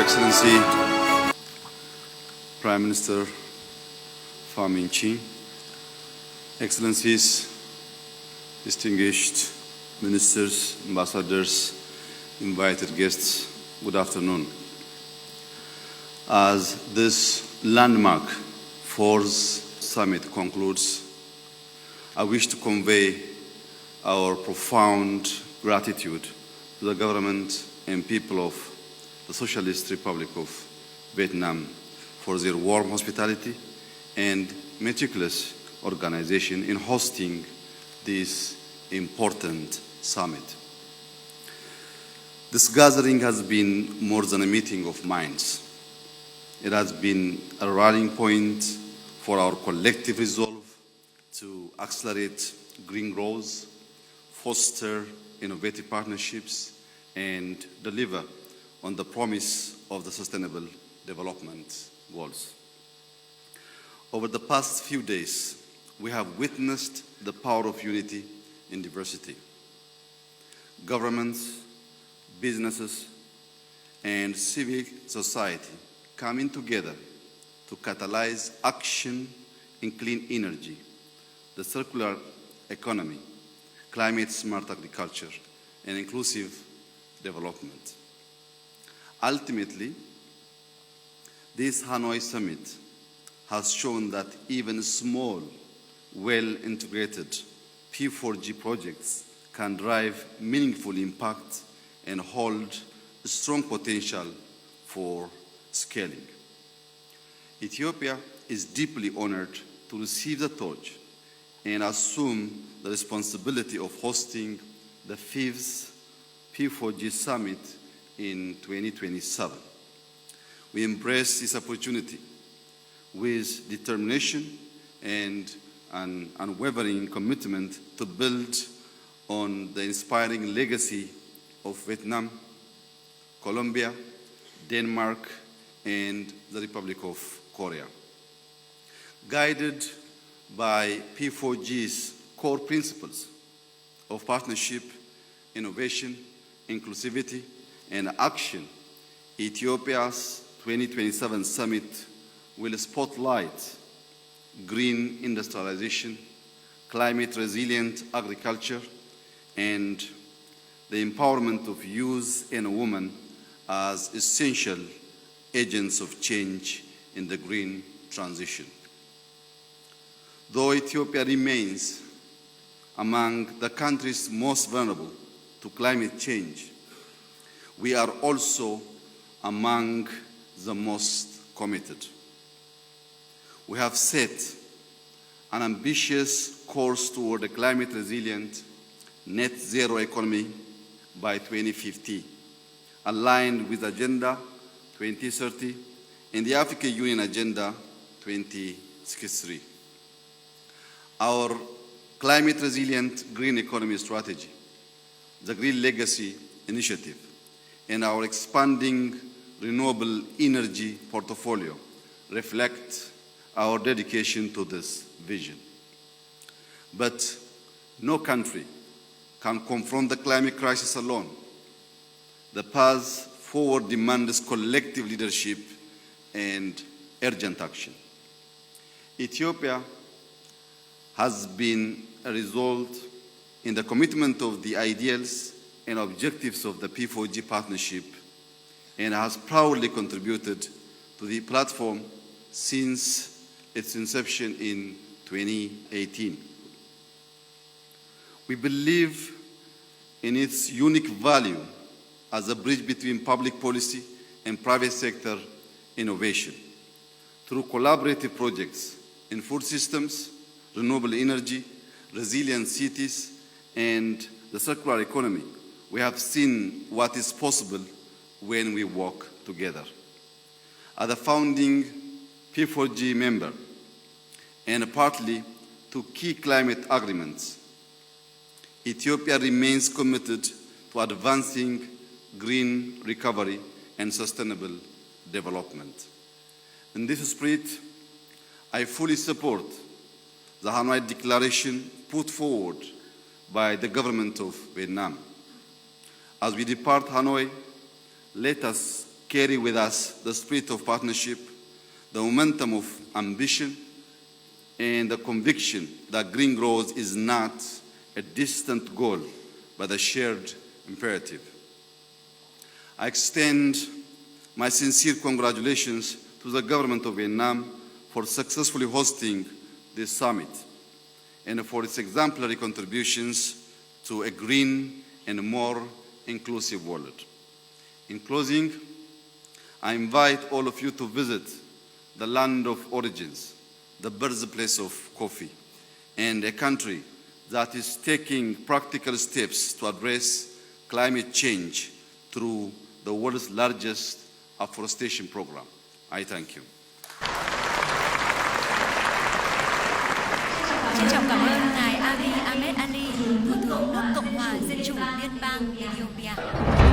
Excellency Prime Minister Pham Minh Chinh, Excellencies, distinguished ministers, ambassadors, invited guests, good afternoon. As this landmark fourth summit concludes, I wish to convey our profound gratitude to the government and people of the Socialist Republic of Vietnam for their warm hospitality and meticulous organization in hosting this important summit. This gathering has been more than a meeting of minds. It has been a rallying point for our collective resolve to accelerate green growth, foster innovative partnerships, and deliver on the promise of the Sustainable Development Goals. Over the past few days, we have witnessed the power of unity in diversity. Governments, businesses, and civil society coming together to catalyze action in clean energy, the circular economy, climate-smart agriculture, and inclusive development. Ultimately, this Hanoi Summit has shown that even small, well-integrated P4G projects can drive meaningful impact and hold a strong potential for scaling. Ethiopia is deeply honored to receive the torch and assume the responsibility of hosting the 5th P4G Summit in 2027. We embrace this opportunity with determination and an unwavering commitment to build on the inspiring legacy of Vietnam, Colombia, Denmark, and the Republic of Korea. Guided by P4G's core principles of partnership, innovation, inclusivity, and action, Ethiopia's 2027 summit will spotlight green industrialization, climate-resilient agriculture, and the empowerment of youth and women as essential agents of change in the green transition. Though Ethiopia remains among the countries most vulnerable to climate change, we are also among the most committed. We have set an ambitious course toward a climate-resilient, net-zero economy by 2050, aligned with Agenda 2030 and the African Union Agenda 2063. Our climate-resilient green economy strategy, the Green Legacy Initiative, and our expanding renewable energy portfolio reflect our dedication to this vision. But no country can confront the climate crisis alone. The path forward demands collective leadership and urgent action. Ethiopia has been a result in the commitment of the ideals and objectives of the P4G partnership and has proudly contributed to the platform since its inception in 2018. We believe in its unique value as a bridge between public policy and private sector innovation. Through collaborative projects in food systems, renewable energy, resilient cities, and the circular economy, we have seen what is possible when we work together. As a founding P4G member and partly to key climate agreements, Ethiopia remains committed to advancing green recovery and sustainable development. In this spirit, I fully support the Hanoi Declaration put forward by the government of Vietnam. As we depart Hanoi, let us carry with us the spirit of partnership, the momentum of ambition, and the conviction that green growth is not a distant goal, but a shared imperative. I extend my sincere congratulations to the government of Vietnam for successfully hosting this summit and for its exemplary contributions to a green and more inclusive world. In closing, I invite all of you to visit the land of origins, the birthplace of coffee, and a country that is taking practical steps to address climate change through the world's largest afforestation program. I thank you. Trân trọng cảm ơn Ngài Abiy Ahmed Ali, Thủ tướng nước Cộng hòa Dân chủ Liên bang Ethiopia.